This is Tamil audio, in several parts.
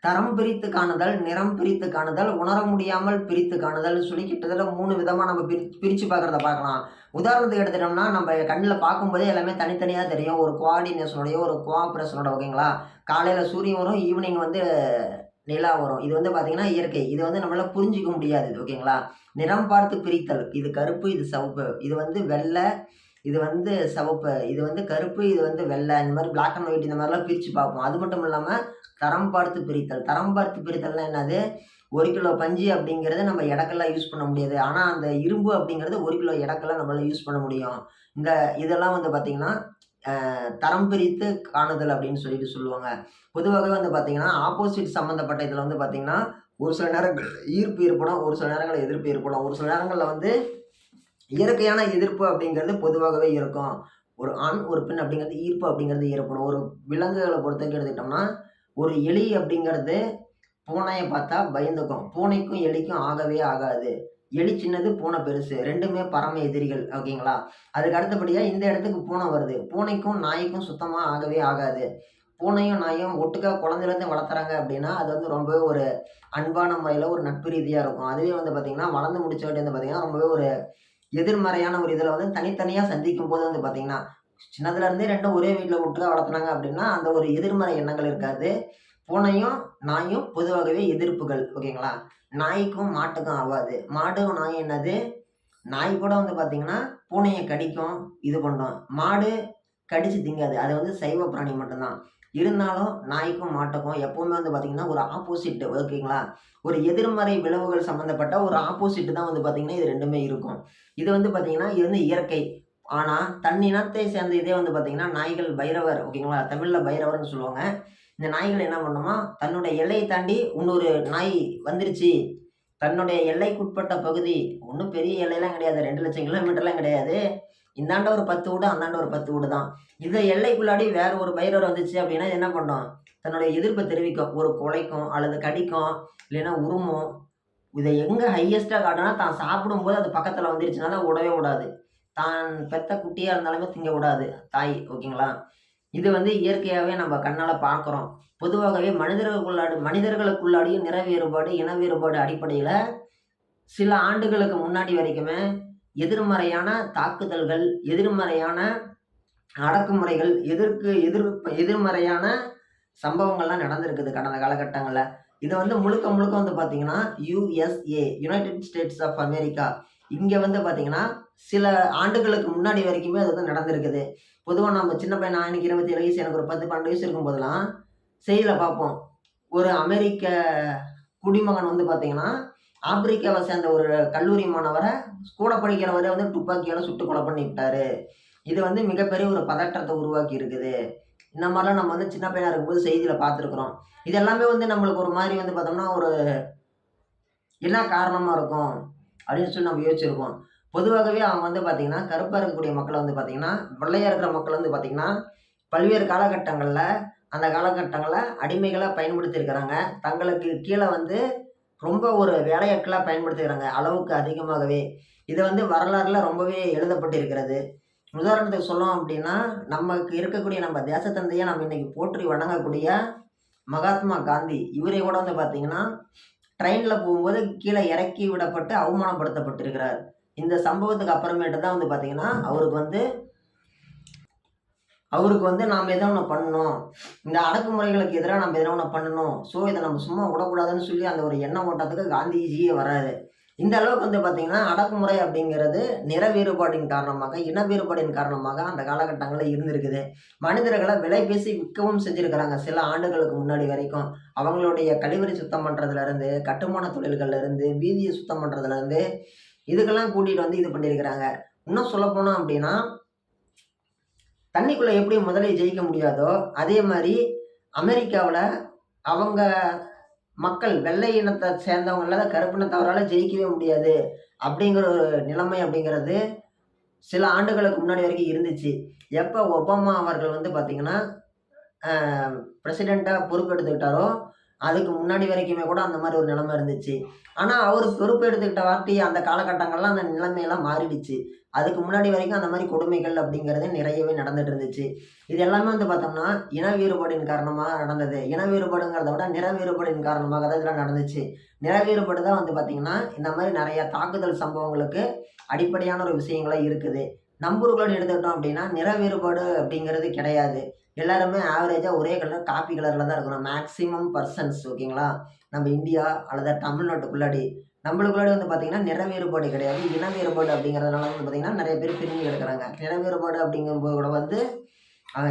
தரம் பிரித்து காணுதல், நிறம் பிரித்து காணுதல், உணர முடியாமல் பிரித்து காணுதல்னு சொல்லி கிட்டத்தட்ட 3 விதமா நம்ம பிரிச்சு பார்க்கிறத பார்க்கலாம். உதாரணத்துக்கு எடுத்துட்டோம்னா, நம்ம கண்ணுல பார்க்கும்போதே எல்லாமே தனித்தனியா தெரியும். ஒரு கோஆர்டினேஷனோடயோ, ஒரு கோஆப்பரேஷனோட ஓகேங்களா? காலையில சூரியன் வரும், ஈவினிங் வந்து நிலா வரும். இது வந்து பார்த்தீங்கன்னா இயற்கை. இது வந்து நம்மளால புரிஞ்சுக்க முடியாது. ஓகேங்களா? நிறம் பார்த்து பிரித்தல். இது கருப்பு, இது சிவப்பு. இது வந்து வெள்ளை, இது வந்து சிவப்பு. இது வந்து கருப்பு, இது வந்து வெள்ளை. இந்த மாரி பிளாக் அண்ட் ஒயிட் இந்த மாரிலாம் பிரிச்சு பார்ப்போம். அது மட்டும் இல்லாம தரம் பார்த்து பிரித்தல். தரம் பார்த்து பிரித்தல்னா என்னது? 1 கிலோ பஞ்சு அப்படிங்கிறது நம்ம எடைக்கெல்லாம் யூஸ் பண்ண முடியாது. ஆனா, அந்த இரும்பு அப்படிங்கிறது 1 கிலோ எடைக்கெல்லாம் நம்மளால யூஸ் பண்ண முடியும். இந்த இதெல்லாம் வந்து பார்த்தீங்கன்னா, தரம் பிரித்து காணுதல் அப்படின்னு சொல்லிட்டு சொல்லுவாங்க. பொதுவாகவே வந்து பார்த்தீங்கன்னா, ஆப்போசிட் சம்மந்தப்பட்ட இதில வந்து பார்த்தீங்கன்னா, ஒரு சில நேரங்கள் ஈர்ப்பு ஏற்படும். ஒரு சில நேரங்கள்ல எதிர்ப்பு ஏற்படும். ஒரு சில நேரங்கள்ல வந்து இயற்கையான எதிர்ப்பு அப்படிங்கிறது பொதுவாகவே இருக்கும். ஒரு ஆண், ஒரு பெண் அப்படிங்கிறது ஈர்ப்பு அப்படிங்கிறது ஏற்படும். ஒரு விலங்குகள பொறுத்தவரைக்கும் எடுத்துக்கிட்டோம்னா, ஒரு எலி அப்படிங்கிறது பூனைய பார்த்தா பயந்துக்கும். பூனைக்கும் எலிக்கும் ஆகவே ஆகாது. எலி சின்னது, பூனை பெருசு. 2மே பரம எதிரிகள். ஓகேங்களா? அதுக்கு அடுத்தபடியா இந்த இடத்துக்கு பூனை வருது. பூனைக்கும் நாய்க்கும் சுத்தமா ஆகவே ஆகாது. பூனையும் நாயும் ஒட்டுக்கா குழந்தையிலேருந்து வளர்த்துறாங்க அப்படின்னா, அது வந்து ரொம்பவே ஒரு அன்பான முறையில ஒரு நட்பு ரீதியா இருக்கும். அதுவே வந்து பார்த்தீங்கன்னா, வளர்ந்து முடிச்சவாட்டி வந்து பார்த்தீங்கன்னா, ரொம்பவே ஒரு எதிர்மறையான ஒரு இதில வந்து தனித்தனியா சந்திக்கும்போது வந்து பார்த்தீங்கன்னா, சின்னதுல இருந்தே 2ம் ஒரே வீட்ல ஒட்டுக்கா வளர்த்துனாங்க அப்படின்னா, அந்த ஒரு எதிர்மறை எண்ணங்கள் இருக்காது. பூனையும், நாயும் பொதுவாகவே எதிர்ப்புகள். ஓகேங்களா? நாய்க்கும், மாட்டுக்கும் ஆவாது. மாடும், நாயும் என்னது? நாய் கூட வந்து பார்த்தீங்கன்னா, பூனைய கடிக்கும், இது பண்ணும். மாடு கடிச்சு திங்காது. அது வந்து சைவ பிராணி மட்டும் தான். இருந்தாலும் நாய்க்கும், மாட்டுக்கும் எப்பவுமே வந்து பார்த்தீங்கன்னா, ஒரு ஆப்போசிட் ஓகேங்களா? ஒரு எதிர்மறை விளைவுகள் சம்மந்தப்பட்ட ஒரு ஆப்போசிட் தான் வந்து பார்த்தீங்கன்னா, இது 2மே இருக்கும். இது வந்து பார்த்தீங்கன்னா, இது வந்து இயற்கை. ஆனா, தன் இனத்தை சேர்ந்த இதே வந்து பார்த்தீங்கன்னா, நாய்கள் பைரவர் ஓகேங்களா? தமிழ்ல பைரவர்ன்னு சொல்லுவாங்க. இந்த நாய்கள் என்ன பண்ணுமா, தன்னுடைய எல்லைய தாண்டி இன்னொரு நாய் வந்துருச்சு. தன்னுடைய எல்லைக்குட்பட்ட பகுதி, ஒண்ணும் பெரிய எல்லைலாம் கிடையாது. 2,00,000 கிலோமீட்டர்லாம் கிடையாது. இந்தாண்ட ஒரு 10 வீடு, அந்தாண்ட ஒரு 10 வீடு தான். இந்த எல்லைக்குள்ளாடி வேற ஒரு பைரவர் வந்துச்சு அப்படின்னா என்ன பண்ணும்? தன்னுடைய எதிர்ப்ப தெரிவிக்கும். ஒரு குலைக்கும், அல்லது கடிக்கும், இல்லைன்னா உருமும். இத எங்க ஹையஸ்ட்டா காட்டும்னா, தான் சாப்பிடும்போது அது பக்கத்துல வந்துருச்சுனால விடவே விடாது. தான் பெத்த குட்டியா இருந்தாலுமே திங்க விடாது தாய். ஓகேங்களா? இது வந்து இயற்கையாவே நம்ம கண்ணால பார்க்குறோம். பொதுவாகவே மனிதர்களுக்குள்ளாடியும் நிற வேறுபாடு, இன வேறுபாடு அடிப்படையில சில ஆண்டுகளுக்கு முன்னாடி வரைக்குமே எதிர்மறையான தாக்குதல்கள், எதிர்மறையான அடக்குமுறைகள், எதிர்மறையான சம்பவங்கள்லாம் நடந்திருக்குது கடந்த காலகட்டங்கள்ல. இத வந்து முழுக்க முழுக்க வந்து பார்த்தீங்கன்னா, USA United States of America இங்க வந்து பார்த்தீங்கன்னா, சில ஆண்டுகளுக்கு முன்னாடி வரைக்குமே அது வந்து நடந்திருக்குது. பொதுவா நம்ம சின்ன பையன் நான் எனக்கு 27 வயசு, எனக்கு ஒரு 10, 12 வயசு இருக்கும்போதெல்லாம், செய்தியில பார்ப்போம். ஒரு அமெரிக்க குடிமகன் வந்து பார்த்தீங்கன்னா, ஆப்பிரிக்காவ சேர்ந்த ஒரு கல்லூரி மாணவர கூட படிக்கிறவரே வந்து துப்பாக்கியால சுட்டு கொலை பண்ணிப்புட்டாரு. இது வந்து மிகப்பெரிய ஒரு பதற்றத்த உருவாக்கி இருக்குது. இந்த மாரிலாம் நம்ம வந்து சின்ன பையனா இருக்கும்போது செய்தியில பார்த்துருக்குறோம். இது எல்லாமே வந்து நம்மளுக்கு ஒரு மாரி வந்து பார்த்தோம்னா, ஒரு என்ன காரணமா இருக்கும்? அப்படின்னு சொல்லி நம்ம யோசிச்சிருப்போம். பொதுவாகவே அவங்க வந்து பார்த்தீங்கன்னா, கருப்பா இருக்கக்கூடிய மக்கள வந்து பார்த்தீங்கன்னா, வெள்ளையா இருக்கிற மக்கள் வந்து பார்த்தீங்கன்னா, பல்வேறு காலகட்டங்கள்ல, அந்த காலகட்டங்கள்ல அடிமைகளா பயன்படுத்தியிருக்கிறாங்க. தங்களுக்கு கீழ வந்து ரொம்ப ஒரு வேலையாட்களா பயன்படுத்தியிருக்கிறாங்க. அளவுக்கு அதிகமாகவே. இது வந்து வரலாறுல ரொம்பவே எழுதப்பட்டிருக்கிறது. உதாரணத்துக்கு சொல்லணும் அப்படின்னா, நமக்கு இருக்கக்கூடிய நம்ம தேசத்தந்தையா நம்ம இன்னைக்கு போற்றி வணங்கக்கூடிய மகாத்மா காந்தி. இவரே கூட வந்து பார்த்தீங்கன்னா, ட்ரெயின்ல போகும்போது கீழ இறக்கி விடப்பட்டு அவமானப்படுத்தப்பட்டிருக்கிறார். இந்த சம்பவத்துக்கு அப்புறமேட்டு தான் வந்து பார்த்தீங்கன்னா, அவருக்கு வந்து நாம ஏதோ ஒண்ணு பண்ணணும். இந்த அடக்குமுறைகளுக்கு எதிரா நம்ம எதனா ஒண்ணு பண்ணணும். ஸோ, இத நம்ம சும்மா விடக்கூடாதுன்னு சொல்லி அந்த ஒரு எண்ண ஓட்டத்துக்கு காந்திஜியே வராரு. இந்த அளவுக்கு வந்து பார்த்தீங்கன்னா, அடக்குமுறை அப்படிங்கிறது நிற வேறுபாட்டின் காரணமாக, இன வேறுபாடின் காரணமாக அந்த காலகட்டங்கள்ல இருந்திருக்குது. மனிதர்கள விலை பேசி விற்கவும் செஞ்சிருக்கிறாங்க. சில ஆண்டுகளுக்கு முன்னாடி வரைக்கும். அவங்களுடைய கழிவறை சுத்தம் பண்றதுலருந்து, கட்டுமான தொழில்கள்ல இருந்து, வீதிய சுத்தம் பண்றதுலருந்து, இதுக்கெல்லாம் கூட்டிட்டு வந்து இது பண்ணியிருக்கிறாங்க. இன்னும் சொல்லப்போனோம் அப்படின்னா, தண்ணிக்குள்ள எப்படி முதலை ஜெயிக்க முடியாதோ, அதே மாரி அமெரிக்காவுல அவங்க மக்கள் வெள்ளை இனத்த சேர்ந்தவங்களால கருப்பு இனத்தவரால ஜெயிக்கவே முடியாது. அப்படிங்கிற ஒரு நிலைமை அப்படிங்கிறது சில ஆண்டுகளுக்கு முன்னாடி வரைக்கும் இருந்துச்சு. எப்ப ஒபாமா அவர்கள் வந்து பார்த்தீங்கன்னா, அ பிரசிடென்ட்டா பொறுப்பெடுத்துக்கிட்டாரோ, அதுக்கு முன்னாடி வரைக்குமே கூட அந்த மாதிரி ஒரு நிலைமை இருந்துச்சு. ஆனால் அவர் பொறுப்பு எடுத்துக்கிட்ட வாட்டி அந்த காலகட்டங்கள்லாம் அந்த நிலைமையெல்லாம் மாறிடுச்சு. அதுக்கு முன்னாடி வரைக்கும் அந்த மாதிரி கொடுமைகள் அப்படிங்கிறது நிறையவே நடந்துட்டு இருந்துச்சு. இது எல்லாமே வந்து பார்த்தோம்னா இன வேறுபாடின் காரணமாக நடந்தது. இன வேறுபாடுங்கிறத விட நிற வேறுபாடின் காரணமாக தான் இதெல்லாம் நடந்துச்சு. நிற வேறுபாடு தான் வந்து பார்த்தீங்கன்னா இந்த மாதிரி நிறைய தாக்குதல் சம்பவங்களுக்கு அடிப்படையான ஒரு விஷயங்களா இருக்குது. நம்ம ஊர்களோட எடுத்துக்கிட்டோம் அப்படின்னா நிற வேறுபாடு அப்படிங்கிறது கிடையாது. எல்லாருமே ஆவரேஜா ஒரே கலர் காப்பி கலர்ல தான் இருக்கிறோம். மேக்ஸிமம் பர்சன்ஸ் ஓகேங்களா? நம்ம இந்தியா அல்லது தமிழ்நாட்டுக்குள்ளாடி நம்மளுக்குள்ளாடி வந்து பார்த்தீங்கன்னா, நிற வேறுபாடு கிடையாது. இன வேறுபாடு அப்படிங்கிறதுனால வந்து பார்த்தீங்கன்னா, நெறைய பேர் பிரிஞ்சு கிடக்குறாங்க. நிற வேறுபாடு அப்படிங்கும்போது கூட வந்து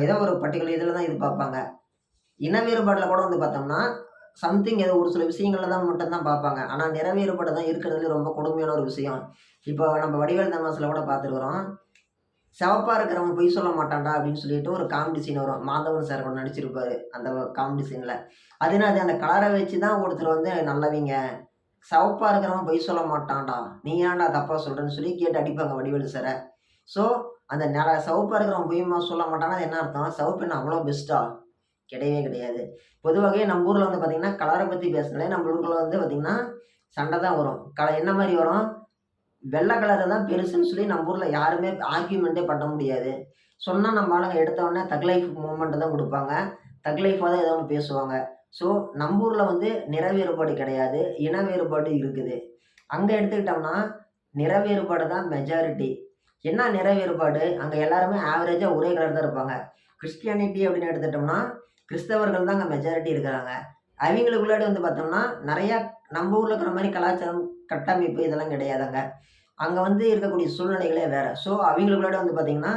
ஏதோ ஒரு பர்ட்டிகுலர் இதில தான் இது பார்ப்பாங்க. இன வேறுபாடுல கூட வந்து பார்த்தோம்னா, சம்திங் ஏதோ ஒரு சில விஷயங்கள்ல தான் மட்டும் தான் பார்ப்பாங்க. ஆனா நிற வேறுபாடு தான் இருக்கிறதுலே ரொம்ப கொடுமையான ஒரு விஷயம். இப்போ நம்ம வடிவேலு தமாஸ்ல கூட பார்த்துருக்குறோம். "சிவப்பா இருக்கிறவன் பொய் சொல்ல மாட்டான்டா" அப்படின்னு சொல்லிட்டு ஒரு காமெடி சீன் வரும். மாதவன் சார் கூட நடிச்சிருப்பாரு, அந்த காமெடி சீன்ல. அது என்னது அந்த கலர வச்சு தான் ஒருத்தர் வந்து நல்லவங்க. "சிவப்பா இருக்கிறவன் பொய் சொல்ல மாட்டான்டா. நீ ஏன்டா தப்பா சொல்றன்னு" சொல்லி கேட்டு அடிப்பாங்க வடிவேலு சார. ஸோ, அந்த சிவப்பா இருக்கிறவன் பொய்யுமா சொல்ல மாட்டான்னா, அது என்ன அர்த்தம்? சிவப்பு என்ன அவ்வளோ பெஸ்ட்டா? கிடையவே கிடையாது. பொதுவாகவே நம்ம ஊர்ல வந்து பார்த்தீங்கன்னா, கலர பத்தி பேசினாலே நம்ம ஊருக்குள்ள வந்து பார்த்தீங்கன்னா, சண்டை தான் வரும். என்ன மாரி வரும்? வெள்ள கலரு தான் பெருசுன்னு சொல்லி நம்ம ஊர்ல யாருமே ஆர்கியூமென்ட்டே பண்ண முடியாது. சொன்னா நம்ம ஆளுங்க எடுத்த உடனே தக் லைஃப் மூவ்மெண்ட் தான் குடுப்பாங்க. தக் லைஃபா தான் ஏதோ ஒண்ணு பேசுவாங்க. ஸோ, நம்ம ஊர்ல வந்து நிற வேறுபாடு கிடையாது. இன வேறுபாடு இருக்குது. அங்க எடுத்துக்கிட்டோம்னா, நிற வேறுபாடு தான் மெஜாரிட்டி. என்ன நிற வேறுபாடு? அங்க எல்லாருமே ஆவரேஜா ஒரே கலர் தான் இருப்பாங்க. கிறிஸ்டியானிட்டி அப்படின்னு எடுத்துட்டோம்னா, கிறிஸ்தவர்கள் தான் அங்க மெஜாரிட்டி இருக்கிறாங்க. அவிங்களுக்குள்ளாடி வந்து பார்த்தோம்னா, நெறையா நம்ம ஊர்ல இருக்கிற மாரி கலாச்சாரம், கட்டமைப்பு இதெல்லாம் கிடையாதுங்க. அங்க வந்து இருக்கக்கூடிய சூழ்நிலைகளே வேற. ஸோ, அவிங்களுக்குள்ளாடி வந்து பார்த்தீங்கன்னா,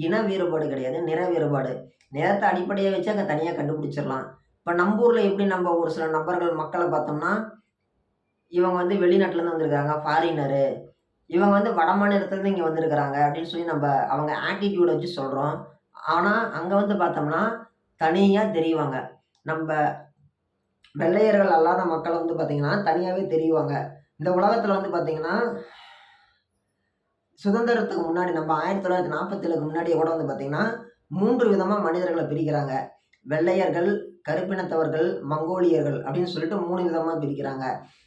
இன வேறுபாடு கிடையாது. நிற வேறுபாடு. நிறத்த அடிப்படையா வச்சு அங்க தனியா கண்டுபிடிச்சிடலாம். இப்ப நம்ப ஊர்ல எப்படி நம்ம ஒரு சில நபர்கள், மக்கள பார்த்தோம்னா, இவங்க வந்து வெளிநாட்டுலருந்து வந்திருக்காங்க, ஃபாரினரு. இவங்க வந்து வடமாநிலத்திலருந்து இங்க வந்திருக்கிறாங்க அப்படின்னு சொல்லி நம்ப அவங்க ஆட்டிட்யூட வச்சு சொல்றோம். ஆனா, அங்க வந்து பார்த்தோம்னா, தனியா தெரிவாங்க. நம்ப வெள்ளையர்கள் அல்லாத மக்கள் வந்து பார்த்தீங்கன்னா, தனியாவே தெரிவாங்க. இந்த உலகத்துல வந்து பார்த்தீங்கன்னா, சுதந்திரத்துக்கு முன்னாடி நம்ம 1947க்கு முன்னாடியே கூட வந்து பார்த்தீங்கன்னா, 3 விதமா மனிதர்கள பிரிக்கிறாங்க. வெள்ளையர்கள், கருப்பினத்தவர்கள், மங்கோலியர்கள் அப்படின்னு சொல்லிட்டு 3 விதமா பிரிக்கிறாங்க.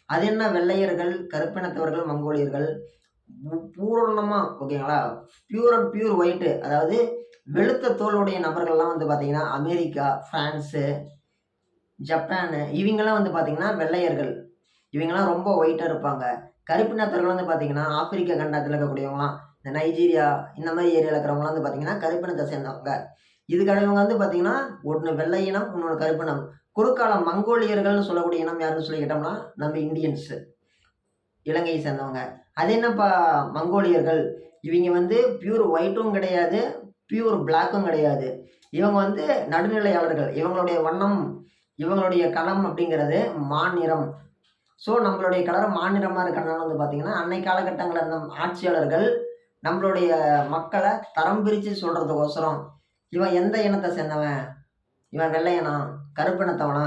அது என்ன வெள்ளையர்கள், கருப்பினத்தவர்கள், மங்கோலியர்கள் பூரணமா ஓகேங்களா? பியூர் அண்ட் பியூர் ஒயிட் அதாவது வெளுத்த தோலுடைய நபர்கள்லாம் வந்து பார்த்தீங்கன்னா, அமெரிக்கா, பிரான்ஸு, ஜப்பானு இவங்கலாம் வந்து பார்த்தீங்கன்னா வெள்ளையர்கள். இவங்கலாம் ரொம்ப ஒயிட்டா இருப்பாங்க. கருப்பினத்தவர்கள் வந்து பார்த்தீங்கன்னா, ஆப்பிரிக்க கண்டத்தில இருக்கக்கூடியவங்கலாம், இந்த நைஜீரியா இந்த மாரி ஏரியால இருக்கிறவங்கலாம் வந்து பார்த்தீங்கன்னா, கருப்பினத்த சேர்ந்தவங்க. இதுக்கான இவங்க வந்து பார்த்தீங்கன்னா, ஒண்ணு வெள்ளை இனம், இன்னொன்னு கருப்பினம். குறுக்கால மங்கோலியர்கள்னு சொல்லக்கூடிய இனம் யாருன்னு சொல்லி கேட்டோம்னா, நம்ம இந்தியன்ஸ். இலங்கையை சேர்ந்தவங்க. அது என்னப்பா மங்கோலியர்கள், இவிங்க வந்து பியூர் ஒயிட்டும் கிடையாது, பியூர் பிளாக்கும் கிடையாது. இவங்க வந்து நடுநிலையாளர்கள். இவங்களுடைய வண்ணம், இவங்களுடைய களம் அப்படிங்கிறது மாநிறம். ஸோ, நம்மளுடைய கலர் மாநிறமா இருக்கிறனால வந்து பார்த்தீங்கன்னா, அன்னை காலகட்டங்கள்ல இருந்த ஆட்சியாளர்கள் நம்மளுடைய மக்கள தரம் பிரிச்சு சொல்றதுக்கோசரம், இவன் எந்த இனத்த சேர்ந்தவன்? இவன் வெள்ளையனா? கருப்பினத்தவனா?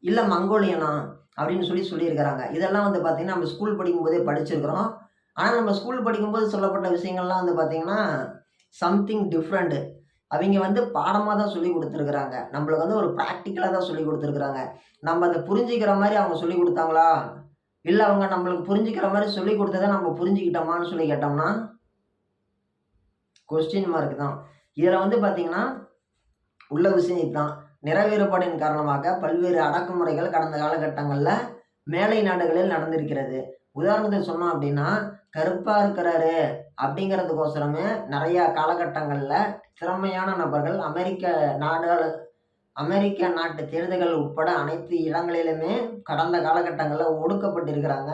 இல்ல மங்கோலியனா? அப்படின்னு சொல்லி சொல்லியிருக்கிறாங்க. இதெல்லாம் வந்து பார்த்தீங்கன்னா, நம்ம ஸ்கூல் படிக்கும்போதே படிச்சிருக்கிறோம். ஆனா, நம்ம ஸ்கூல் படிக்கும்போது சொல்லப்பட்ட விஷயங்கள்லாம் வந்து பார்த்தீங்கன்னா, சம்திங் டிஃப்ரெண்ட். அவிங்க வந்து பாடமா தான் சொல்லிக் குடுத்துருக்கிறாங்க. நம்மளுக்கு வந்து ஒரு பிராக்டிகலா தான் சொல்லிக் குடுத்துருக்கிறாங்க. நம்ம அத புரிஞ்சுக்கிற மாரி அவங்க சொல்லிக் குடுத்தாங்களா? இல்ல அவங்க நம்மளுக்கு புரிஞ்சுக்கிற மாரி சொல்லிக் குடுத்தத நம்ம புரிஞ்சுக்கிட்டோமான்னு சொல்லி கேட்டோம்னா, கொஸ்டின் மார்க் தான். இதுல வந்து பார்த்தீங்கன்னா, உள்ள விஷயம் இதுதான். நிற வேறுபாடின் காரணமாக பல்வேறு அடக்குமுறைகள் கடந்த காலகட்டங்கள்ல மேலை நாடுகளில் நடந்திருக்கிறது. உதாரணத்துக்கு சொன்னோம் அப்படின்னா, கருப்பா இருக்கிறாரு அப்படிங்கிறதுக்கோசரமே நெறைய காலகட்டங்கள்ல திறமையான நபர்கள் அமெரிக்க நாட்டு தேர்தல்கள் உட்பட அனைத்து இடங்களிலுமே கடந்த காலகட்டங்கள்ல ஒடுக்கப்பட்டிருக்கிறாங்க,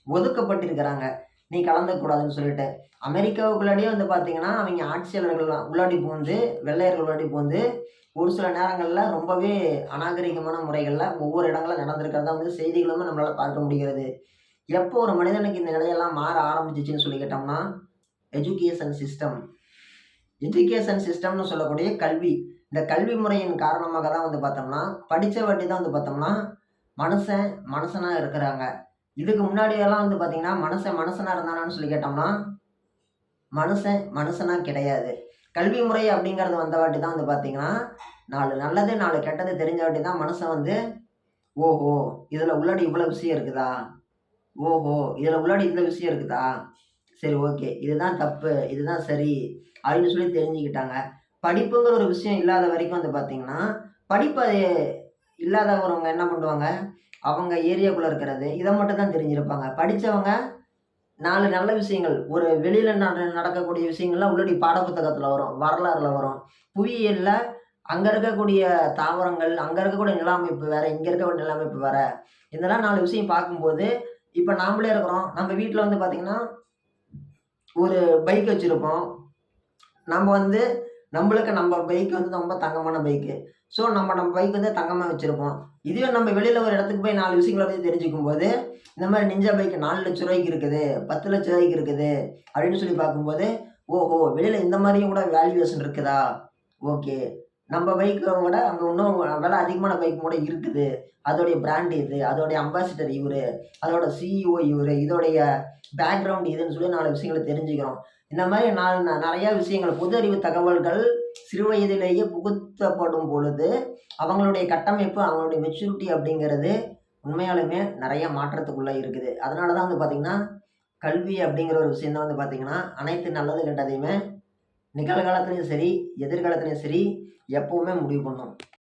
ஒதுக்கப்பட்டிருக்கிறாங்க. நீ கலந்துக்கக்கூடாதுன்னு சொல்லிட்டு. அமெரிக்காவுக்குள்ளாடியே வந்து பார்த்தீங்கன்னா, அவைங்க ஆட்சியாளர்கள் உள்ளாடி புகுந்து, வெள்ளையர்கள் உள்ளாடி புகுந்து, ஒரு சில நேரங்கள்ல ரொம்பவே அநாகரிகமான முறைகள்ல ஒவ்வொரு இடங்கள்ல நடந்திருக்கிறதா வந்து செய்திகளுமே நம்மளால பார்க்க முடிகிறது. எப்போ ஒரு மனிதனுக்கு இந்த நிலையெல்லாம் மாற ஆரம்பிச்சுச்சுன்னு சொல்லி கேட்டோம்னா, எஜுகேஷன் சிஸ்டம். எஜுகேஷன் சிஸ்டம்னு சொல்லக்கூடிய கல்வி. இந்த கல்வி முறையின் காரணமாக தான் வந்து பார்த்தோம்னா, படிச்ச வாட்டி தான் வந்து பார்த்தோம்னா, மனுஷன் மனுஷனா இருக்கிறாங்க. இதுக்கு முன்னாடியெல்லாம் வந்து பார்த்தீங்கன்னா, மனுஷன் மனுஷனா இருந்தானான்னு சொல்லி கேட்டோம்னா, மனுஷன் மனுஷனா கிடையாது. கல்வி முறை அப்படிங்கிறது வந்த வாட்டி தான் வந்து பார்த்தீங்கன்னா, 4 நல்லது, 4 கெட்டது தெரிஞ்ச வாட்டி தான் மனுஷன் வந்து ஓஹோ! இதில உள்ளாடி இவ்வளோ விஷயம் இருக்குதா? ஓஹோ! இதில உள்ளாடி இந்த விஷயம் இருக்குதா? சரி, ஓகே. இதுதான் தப்பு. இதுதான் சரி. அப்படின்னு சொல்லி தெரிஞ்சுக்கிட்டாங்க. படிப்புங்கிற ஒரு விஷயம் இல்லாத வரைக்கும் வந்து பார்த்தீங்கன்னா, படிப்பு இல்லாதவங்க என்ன பண்ணுவாங்க, அவங்க ஏரியாக்குள்ள இருக்கிறது, இத மட்டும் தான் தெரிஞ்சிருப்பாங்க. படிச்சவங்க 4 நல்ல விஷயங்கள், ஒரு வெளியில நடக்கக்கூடிய விஷயங்கள்லாம் உள்ளடி பாட புத்தகத்துல வரும். வரலாறுல வரும். புவியியல்ல அங்க இருக்கக்கூடிய தாவரங்கள், அங்க இருக்கக்கூடிய நில அமைப்பு வேற, இங்க இருக்கக்கூடிய நில அமைப்பு வேற. இதெல்லாம் 4 விஷயம் பார்க்கும்போது, இப்ப நாமளே இருக்கிறோம். நம்ம வீட்ல வந்து பார்த்தீங்கன்னா, ஒரு பைக் வச்சிருப்போம். நம்ம வந்து நம்பளுக்கு நம்ம பைக் வந்து ரொம்ப தங்கமான பைக்கு. ஸோ, நம்ம பைக் வந்து தங்கமா வச்சிருப்போம். இதுவே நம்ம வெளியில ஒரு இடத்துக்கு போய் 4 விஷயங்கள பத்தி தெரிஞ்சுக்கும்போது, இந்த மாரி நிஞ்சா பைக் ரூ. 4,00,000 இருக்குது, ரூ. 10,00,000 இருக்குது அப்படின்னு சொல்லி பார்க்கும்போது, ஓஹோ! வெளியில இந்த மாரியும் கூட வேல்யூவேஷன் இருக்குதா? ஓகே. நம்ம பைக்க விட அங்க இன்னும் விலை அதிகமான பைக் கூட இருக்குது. அதோடைய பிராண்ட் இது, அதோடைய அம்பாசிடர் இவரு, அதோட சிஇஓ இவரு, இதோடைய பேக்கிரவுண்ட் இதுன்னு சொல்லி 4 விஷயங்கள தெரிஞ்சுக்கிறோம். இந்த மாரி நெறைய விஷயங்கள், பொது அறிவு தகவல்கள் சிறு வயதிலேயே புகுத்தப்படும் பொழுது, அவங்களுடைய கட்டமைப்பு, அவங்களுடைய மெச்சூரிட்டி அப்படிங்கிறது உண்மையாலுமே நெறைய மாற்றத்துக்குள்ள இருக்குது. அதனால தான் வந்து பார்த்தீங்கன்னா, கல்வி அப்படிங்கிற ஒரு விஷயம் தான் வந்து பார்த்தீங்கன்னா, அனைத்து நல்லது கெட்டதையுமே நிகழ்காலத்திலயும் சரி, எதிர்காலத்திலயும் சரி, எப்பவுமே முடிவு பண்ணும்.